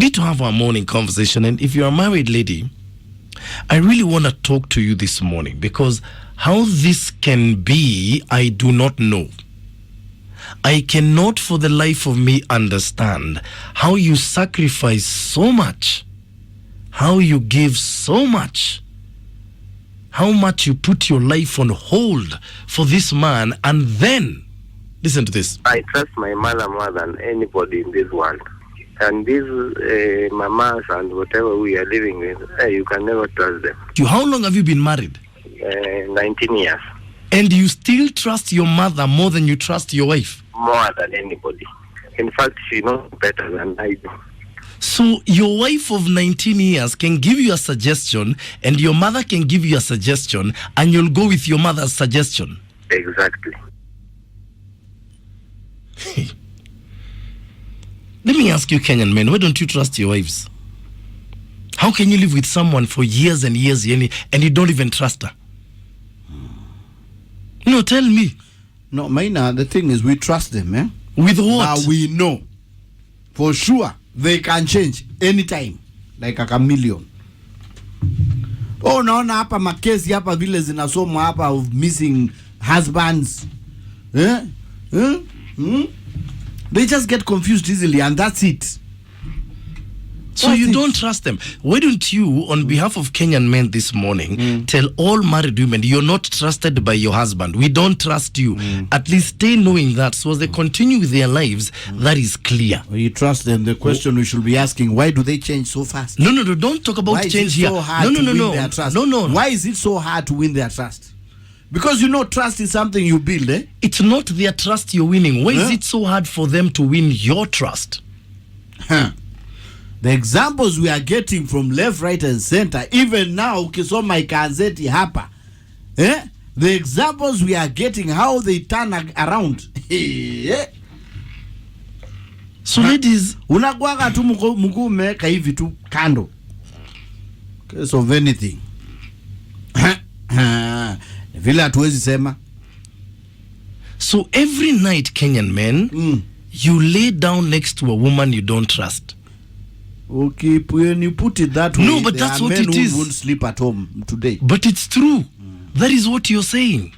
need to have our morning conversation. And if you're a married lady, I really want to talk to you this morning, because how this can be, I do not know. I cannot for the life of me understand how you sacrifice so much, how you give so much, how much you put your life on hold for this man, and then, listen to this. I trust my mother more than anybody in this world. And these mamas and whatever we are living with, you can never trust them. How long have you been married? 19 years. And you still trust your mother more than you trust your wife? More than anybody. In fact, she knows better than I do. So your wife of 19 years can give you a suggestion, and your mother can give you a suggestion, and you'll go with your mother's suggestion? Exactly. Let me ask you, Kenyan men, why don't you trust your wives? How can you live with someone for years and years and you don't even trust her? No, tell me. No, Maina, the thing is we trust them, eh? With what? Now we know for sure they can change anytime, like a chameleon. Oh, naona hapa makesi hapa vile zinasoma hapa of missing husbands. They just get confused easily, and that's it. So you don't trust them. Why don't you, on behalf of Kenyan men this morning, tell all married women you're not trusted by your husband. We don't trust you. At least stay knowing that, so as they continue with their lives, that is clear. When you trust them, the question we should be asking, why do they change so fast? No, don't talk about change here. No. Why is it so hard to win their trust? Because trust is something you build, eh? It's not their trust you're winning. Why is it so hard for them to win your trust? The examples we are getting from left, right, and center, even now, ukisoma ikazeti hapa, the examples we are getting, how they turn around. So ladies, unakuwaga tu mguu umeweka hivi tu kando. Case of anything. Vile hatuwezi sema. So every night, Kenyan men, you lay down next to a woman you don't trust. Okay, when you put it that way, no, but that's what it is. Won't sleep at home today. But it's true. That is what you're saying.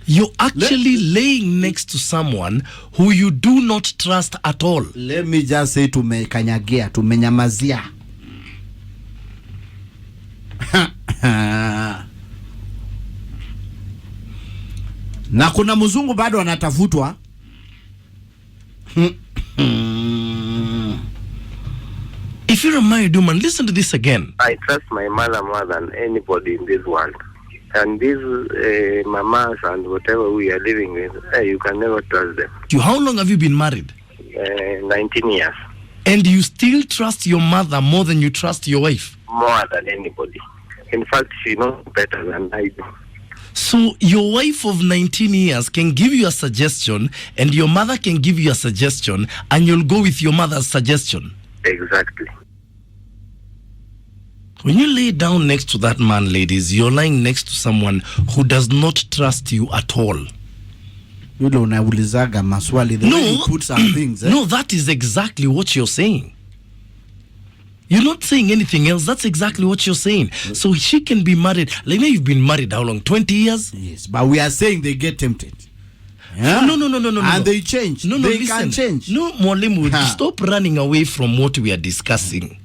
You're actually laying next to someone who you do not trust at all. Let me just say tumekanyagia, tumenyamazia. Na kuna mzungu bado anatafutwa. If you're a married woman, listen to this again. I trust my mother more than anybody in this world. And these mamas and whatever we are living with, you can never trust them. How long have you been married? 19 years. And you still trust your mother more than you trust your wife? More than anybody. In fact, she knows better than I do. So your wife of 19 years can give you a suggestion, and your mother can give you a suggestion, and you'll go with your mother's suggestion? Exactly. When you lay down next to that man, ladies, you're lying next to someone who does not trust you at all. You don't know maswali. No, put some things. No, that is exactly what you're saying. You're not saying anything else. That's exactly what you're saying. So she can be married. Like, now you've been married how long? 20 years? Yes, but we are saying they get tempted. Yeah? No. And they change. No, they listen. Can change. No, Mwalimu, stop running away from what we are discussing.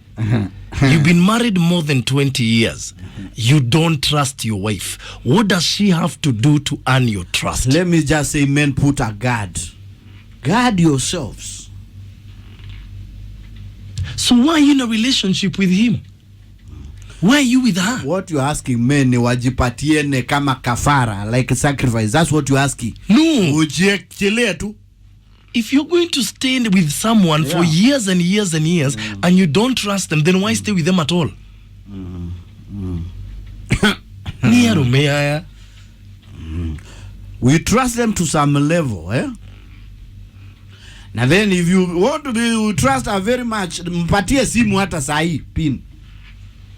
You've been married more than 20 years. You don't trust your wife. What does she have to do to earn your trust? Let me just say, men, put a guard. Guard yourselves. So why are you in a relationship with him? Why are you with her? What you're asking men, wajipatiene kama kafara, like a sacrifice. That's what you're asking. No. If you're going to stay with someone for years and years and years, and you don't trust them, then why stay with them at all? We trust them to some level, eh? Now then, if you want to be trust her very much, mpatie simu hata sahi pin.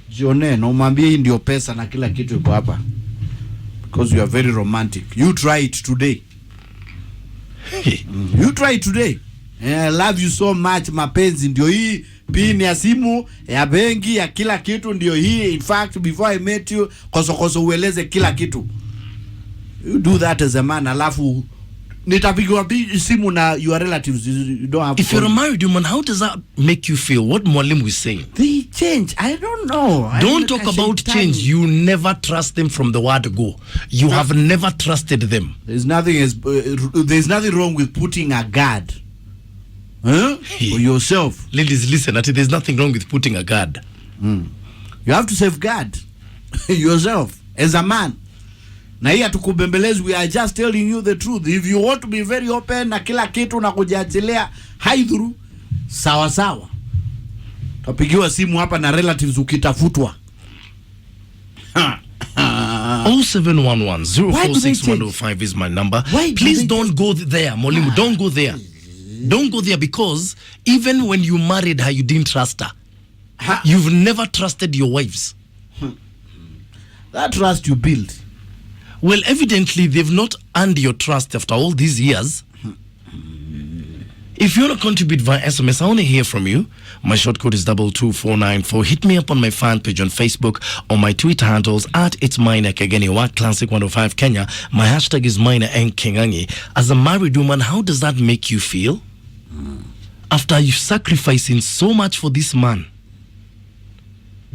Jione na umwambie hii ndio pesa na kila kitu iko hapa. Because you are very romantic. You try it today. You try it today. I love you so much, mapenzi ndio hii pin ya simu, ya benki, ya kila kitu ndio hii. In fact, before I met you, koso ueleze kila kitu. You do that as a man, alafu nitapigiwa simu na your relatives. You don't have. If you're a married woman, how does that make you feel? What Mwalimu is saying? They change. I don't know. Don't talk about change. You never trust them from the word go. You have never trusted them. There's nothing wrong with putting a guard, for yourself. Ladies, listen. There's nothing wrong with putting a guard. You have to safeguard yourself as a man. Na hii atukubembelezi, we are just telling you the truth. If you want to be very open na kila kitu na kujiachilia haidhuru, sawa sawa. Tapigiwa simu hapa na relatives ukitafutwa. 0711-046105 is my number. Please don't go there, Mwalimu. Don't go there. Don't go there, because even when you married her, you didn't trust her. You've never trusted your wives. That trust you build. Well, evidently, they've not earned your trust after all these years. If you want to contribute via SMS, I want to hear from you. My short code is 22494. Hit me up on my fan page on Facebook or my Twitter handles at It's Maina Kageni, What Classic 105 Kenya. My hashtag is Maina Kageni. As a married woman, how does that make you feel? After you sacrificing so much for this man,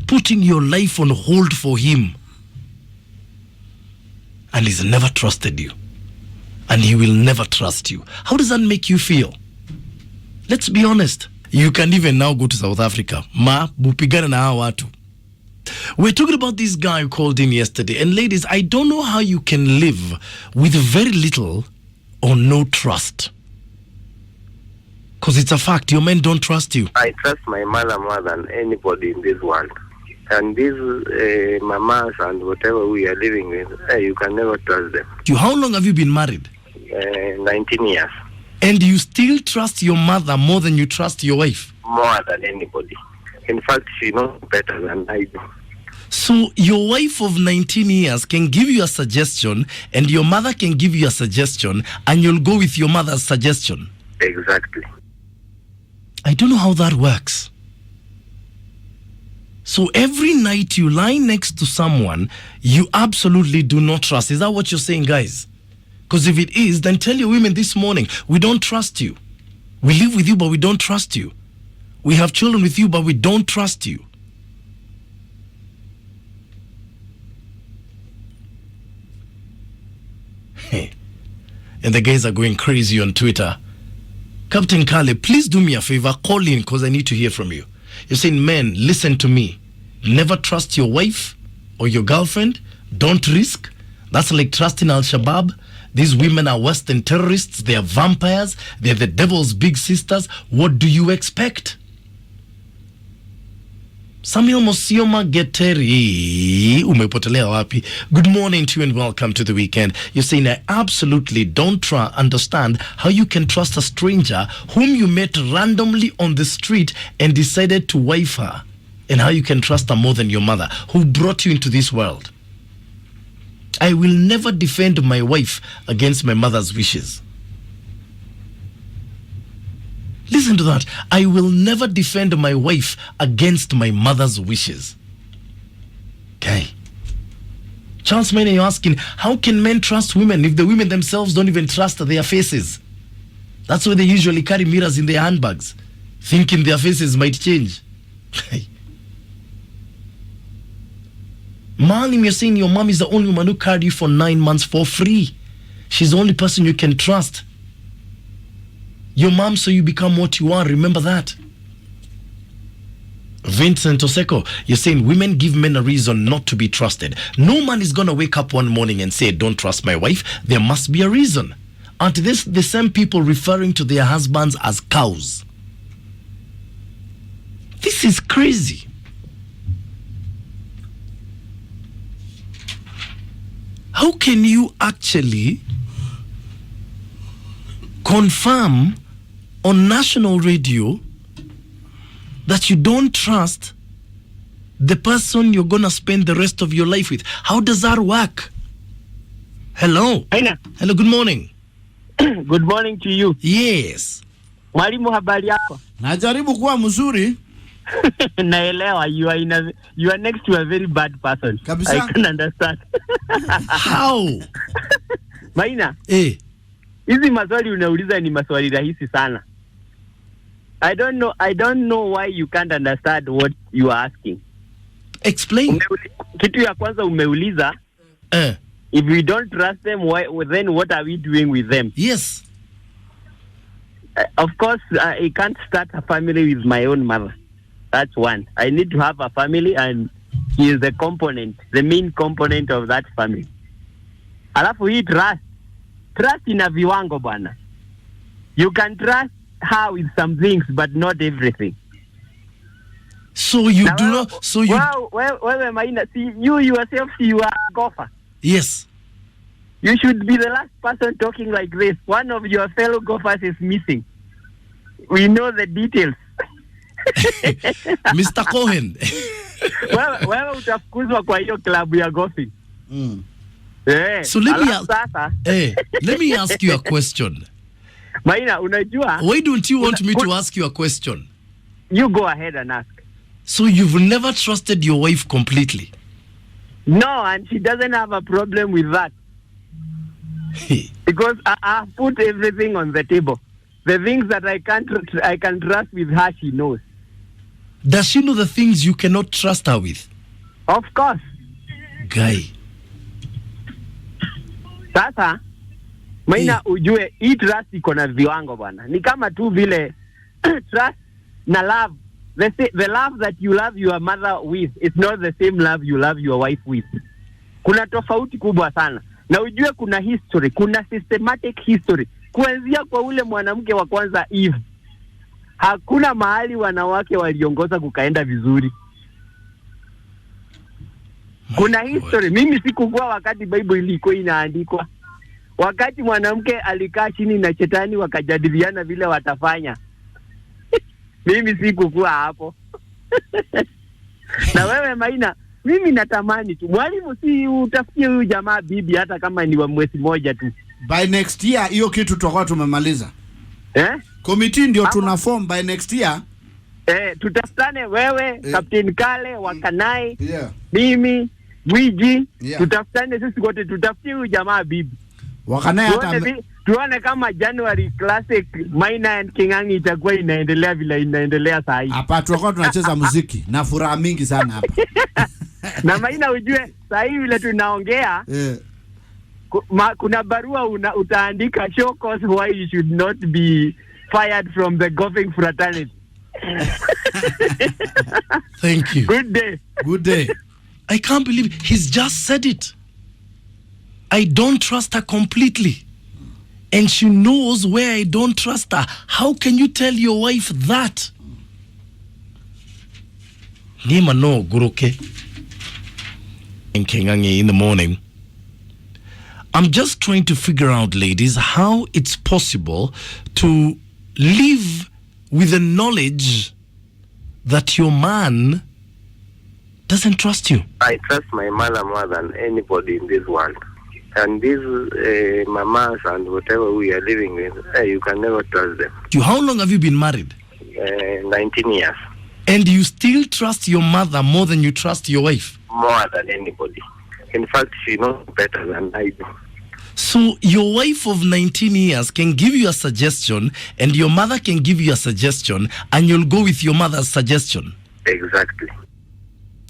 putting your life on hold for him, and he's never trusted you, and he will never trust you. How does that make you feel? Let's be honest. You can even now go to South Africa. Bupigana na hawa watu. We're talking about this guy who called in yesterday. And ladies, I don't know how you can live with very little or no trust. Because it's a fact. Your men don't trust you. I trust my mother more than anybody in this world. And these mamas and whatever we are living with, you can never trust them. How long have you been married? 19 years. And you still trust your mother more than you trust your wife? More than anybody. In fact, she knows better than I do. So your wife of 19 years can give you a suggestion, and your mother can give you a suggestion, and you'll go with your mother's suggestion? Exactly. I don't know how that works. So every night you lie next to someone you absolutely do not trust. Is that what you're saying, guys? Because if it is, then tell your women this morning, we don't trust you. We live with you, but we don't trust you. We have children with you, but we don't trust you. Hey. And the guys are going crazy on Twitter. Captain Kale, please do me a favor. Call in, because I need to hear from you. You're saying, men, listen to me. Never trust your wife or your girlfriend. Don't risk. That's like trusting Al-Shabaab. These women are worse than terrorists. They are vampires. They're the devil's big sisters. What do you expect? Samuel Mosioma Geteri, umepotelea wapi? Good morning to you and welcome to the weekend. You're saying, I absolutely don't understand how you can trust a stranger whom you met randomly on the street and decided to wife her, and how you can trust her more than your mother who brought you into this world. I will never defend my wife against my mother's wishes. Listen to that. I will never defend my wife against my mother's wishes. Okay. Charles Maina, you're asking, how can men trust women if the women themselves don't even trust their faces? That's why they usually carry mirrors in their handbags, thinking their faces might change. Malim, you're saying your mom is the only woman who carried you for 9 months for free. She's the only person you can trust. Your mom, so you become what you are. Remember that. Vincent Oseko, you're saying women give men a reason not to be trusted. No man is going to wake up one morning and say, don't trust my wife. There must be a reason. Aren't this the same people referring to their husbands as cows? This is crazy. How can you actually confirm on national radio that you don't trust the person you're going to spend the rest of your life with? How does that work? Hello. Aina. Hello, good morning. Good morning to you. Yes. Mwalimu, habari yako? Najaribu kuwa mzuri. Naelewa, you are next to a very bad person. Kabisa. I can understand. How? Maina, hizi maswali unauliza ni maswali rahisi sana. I don't know why you can't understand what you are asking. Explain. Kitu ya kwanza umeuliza, if we don't trust them, then what are we doing with them? Yes. Of course, I can't start a family with my own mother. That's one. I need to have a family, and he is the main component of that family. Alafu hii trust ina viwango bwana. You can trust her with some things, but not everything. So you now, do not. So you. Wewe Maina, see you yourself, you are a golfer. Yes. You should be the last person talking like this. One of your fellow golfers is missing. We know the details. Mr. Cohen. wewe utafukuzwa kwa hiyo club ya golfing. So let me ask you a question. Maina, unajua? Why don't you want me to ask you a question? You go ahead and ask. So you've never trusted your wife completely? No, and she doesn't have a problem with that. Because I put everything on the table. The things that I can trust with her, she knows. Does she know the things you cannot trust her with? Of course. Guy. Sasa, Maina, ujue, hii trust iko na viwango bwana. Ni kama tu vile trust na love. The love that you love your mother with is not the same love you love your wife with. Kuna tofauti kubwa sana. Na ujue kuna history, kuna systematic history. Kuanzia kwa ule mwanamke wa kwanza Eve. Hakuna mahali wanawake waliongoza kukaenda vizuri. Kuna history. Mimi sikukua wakati Bible ilikuwa inaandikwa. Wakati mwanamke alikaa chini na shetani wakajadiliana vile watafanya. Mimi sikukua hapo. Na wewe Maina, mimi natamani tu mwalimu, si utafikie huyu jamaa bibi hata kama ni wa mwezi moja tu. By next year hiyo kitu tutakuwa tumemaliza. Committee ndio tuna form by next year. Tutafutane wewe, Captain Kale, Wakanai, mimi, Gwiji, tutafutane sisi wote, tutafikie huyu jamaa bibi. Wakanai hata tuone kama January Classic Maina and Kingangi itakuwa inaendelea vile inaendelea saa hii. Hapa tutakuwa tunacheza muziki na furaha mingi sana hapa. Na Maina, ujue saa hii vile tunaongea kuna barua utaandika, show cause why you should not be fired from the golfing fraternity. Thank you. Good day. Good day. I can't believe he's just said it. I don't trust her completely. And she knows where I don't trust her. How can you tell your wife that? Nima no guruke. In Kenyange in the morning. I'm just trying to figure out, ladies, how it's possible to live with the knowledge that your man doesn't trust you. I trust my mother more than anybody in this world. And these mamas and whatever we are living with, you can never trust them. How long have you been married? 19 years. And you still trust your mother more than you trust your wife? More than anybody. In fact, she knows better than I do. So your wife of 19 years can give you a suggestion, and your mother can give you a suggestion, and you'll go with your mother's suggestion? Exactly.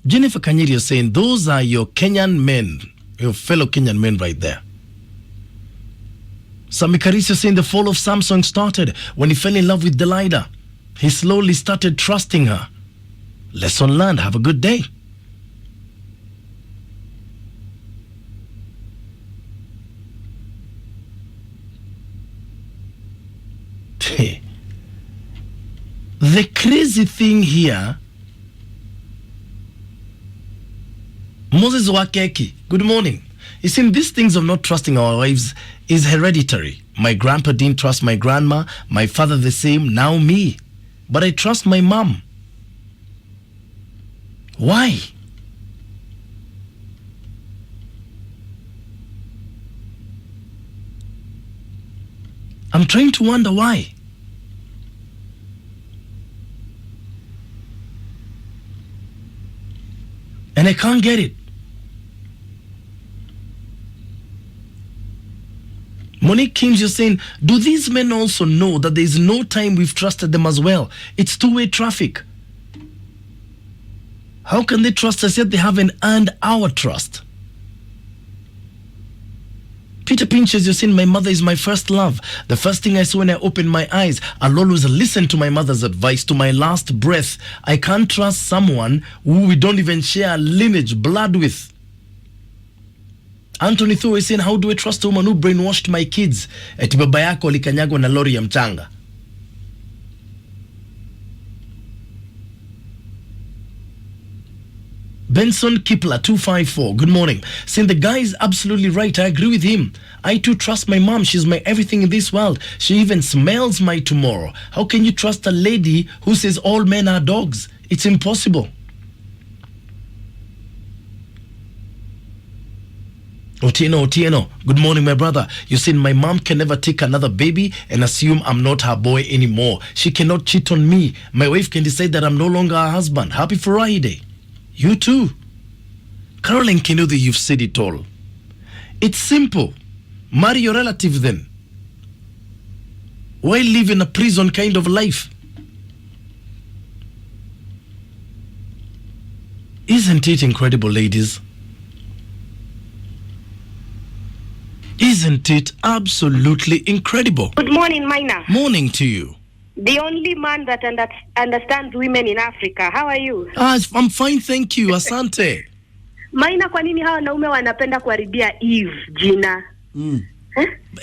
Jennifer Kanyeri is saying those are your Kenyan men, your fellow Kenyan men right there. Sami Karisi is saying the fall of Samson started when he fell in love with Delilah. He slowly started trusting her. Lesson learned. Have a good day. The crazy thing here, Moses Wakeki, good morning. You see, these things of not trusting our wives is hereditary. My grandpa didn't trust my grandma, my father the same, now me. But I trust my mom. Why? I'm trying to wonder why. And I can't get it. Monique Kings, you're saying, do these men also know that there is no time we've trusted them as well? It's two-way traffic. How can they trust us yet they haven't earned our trust? Peter Pinches, you're saying, my mother is my first love. The first thing I saw when I opened my eyes, I'll always listen to my mother's advice to my last breath. I can't trust someone who we don't even share lineage, blood with. Anthony Thu is saying, how do I trust a woman who brainwashed my kids? Eti baba yako alikanyagwa na lori ya mchanga. Benson Kipler 254, good morning. Saying the guy is absolutely right. I agree with him. I too trust my mom. She's my everything in this world. She even smells my tomorrow. How can you trust a lady who says all men are dogs? It's impossible. Otieno, good morning, my brother. You said my mom can never take another baby and assume I'm not her boy anymore. She cannot cheat on me. My wife can decide that I'm no longer her husband. Happy Friday. You too. Caroline Kennedy, you've said it all. It's simple. Marry your relative then. Why live in a prison kind of life? Isn't it incredible, ladies? Isn't it absolutely incredible? Good morning, Maina. Morning to you. The only man that understands women in Africa. How are you? I'm fine, thank you. Asante. Maina, kwa nini hawa wanaume wanapenda kuharibia Eve jina? Do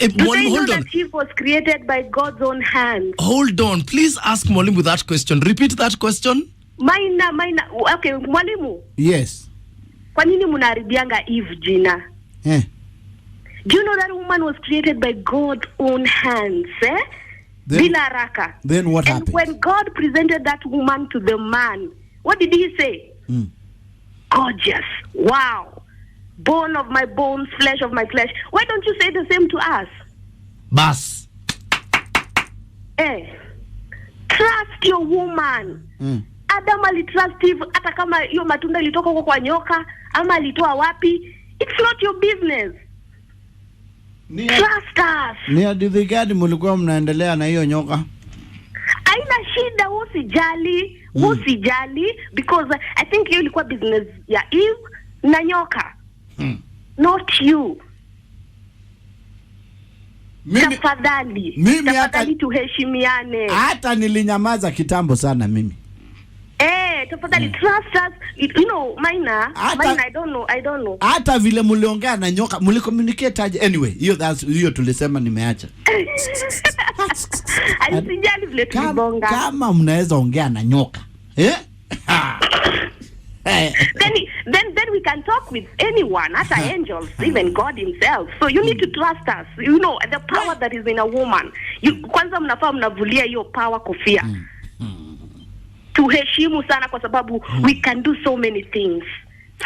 they know that Eve was created by God's own hand? Hold on. Please ask Mwalimu that question. Repeat that question. Maina. Okay, Mwalimu. Yes. Kwa nini mnaharibianga Eve jina? Do you know that woman was created by God's own hands? Then what happened? And when God presented that woman to the man, what did he say? Gorgeous. Wow. Bone of my bones, flesh of my flesh. Why don't you say the same to us? Bas. Trust your woman. Adam alitrust Eve hata kama hiyo matunda ilitoka huko kwa nyoka ama alitoa wapi. It's not your business. Trust us. Ni hadithi gani mlikuwa mnaendelea na hiyo nyoka? Haina shida, usijali because I think hiyo ilikuwa business ya Eve na nyoka. Not you. Tafadhali tuheshimiane. Hata nilinyamaza kitambo sana mimi. Tafadhali trust us. You know, Maina, I don't know. Hata vile mliongea na nyoka, mlicommunicate aje? Anyway, hiyo tulisema nimeacha. Alisijali vile tulibonga. Kama mnaweza ongea na nyoka. Then we can talk with anyone, hata angels, even God himself. So you need to trust us. You know, the power that is in a woman. Kwanza mnafaa mnavulia hiyo power kofia. Tuheshimu sana kwa sababu we can do so many things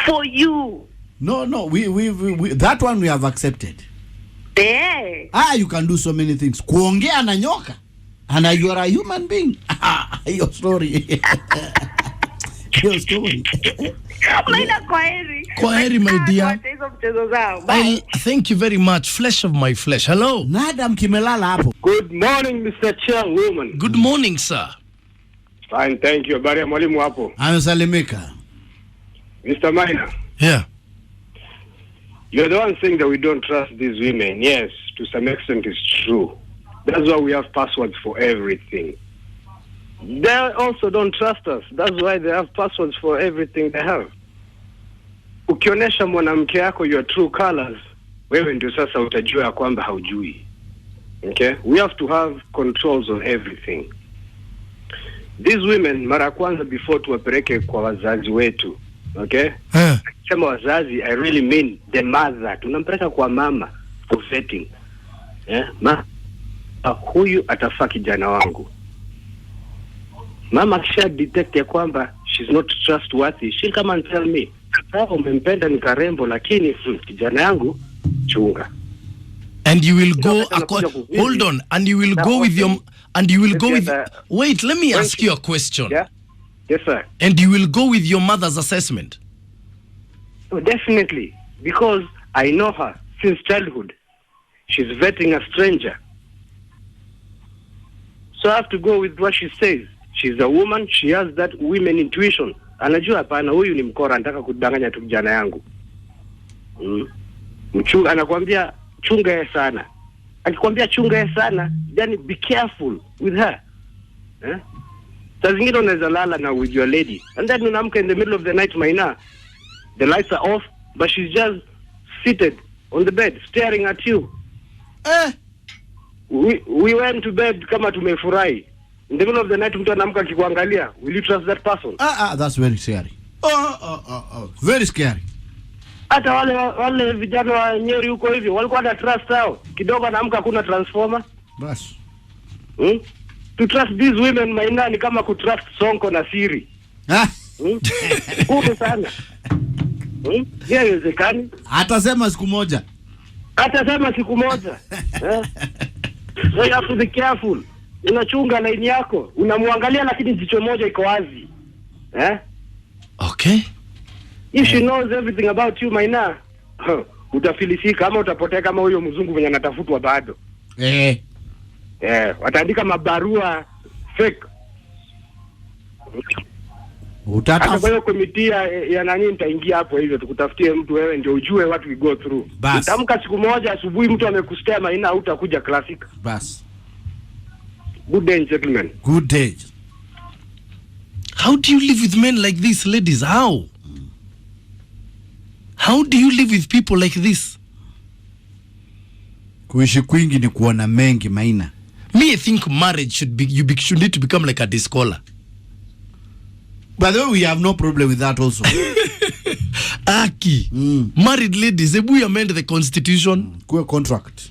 for you. No, we that one we have accepted. You can do so many things. Kuongea na nyoka. And you are a human being. Your story. Your story. Maina, kwaheri my dear. Thank you very much. Flesh of my flesh. Hello. Nadam kimelala hapo. Good morning, Mr. Chairwoman. Good morning, sir. Fine, thank you. Habari ya mwalimu hapo? Amesalimika. Mr. Maina. Yeah. You're the one saying that we don't trust these women. Yes, to some extent it's true. That's why we have passwords for everything. They also don't trust us. That's why they have passwords for everything they have. Ukionesha mwanamke yako your true colors, wewe ndio sasa utajua ya kwamba haujui. Okay? We have to have controls on everything. These women, mara kwanza before tuwapeleke kwa wazazi wetu, okay? Sema wazazi, I really mean the mother. Tunampeleka kwa mama for vetting. Huyu atafaa kijana wangu. Mama kisha detect ya kwamba she's not trustworthy, she'll come and tell me, sawa umempenda ni karembo lakini kijana yangu chunga. And you will go hold on, and you will go with your wait, let me ask you a question. Yeah? Yes, sir. And you will go with your mother's assessment? Oh, definitely, because I know her since childhood. She's vetting a stranger. So I have to go with what she says. She's a woman, she has that women intuition. Anajua hapana, huyu ni mkora, anataka kudanganya tu kijana yangu. Mchunga anakuambia chunga yeye sana. Akikwambia chunga yeye sana, yani be careful with her. Saa zingine unaweza lala na with your lady. And then unaamka in the middle of the night, Maina, the lights are off, but she's just seated on the bed, staring at you. We went to bed kama tumefurahi. In the middle of the night, mtu anaamka akikuangalia. Will you trust that person? That's very scary. Very scary. Hata wale vijana wa Nyeri huko hivyo walikuwa na trust hao. Kidogo anaamka kuna transformer. Bas. To trust these women, Maina, ni kama kutrust Sonko na Siri. Kumbe sana. Haiwezekani. Atasema siku moja. So you have to be careful. Unachunga line yako, unamwangalia lakini jicho moja iko wazi. Okay. If she knows everything about you, Maina, utafilisika ama utapotea kama huyo mzungu mwenye anatafutwa bado. Wataandika mabarua fake. Hata kwa komiti ya nani nitaingia hapo hivyo tukutafutie mtu wewe ndio ujue what we go through. Utamka siku moja asubuhi mtu amekustea Maina, hutakuja classic. Bas. Good day, gentlemen. Good day. How do you live with men like this, ladies? How do you live with people like this? Kuishi kwingi ni kuona mengi, Maina. Me, I think marriage should need to become like a discola. By the way, we have no problem with that also. Aki. Married ladies, ebu amend the constitution. Kuwe contract.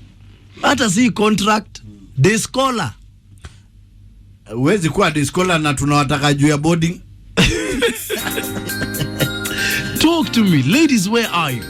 Hata si contract. Discola. Uwezi kuwa discola na tunawataka juu ya boarding. Talk to me. Ladies, where are you?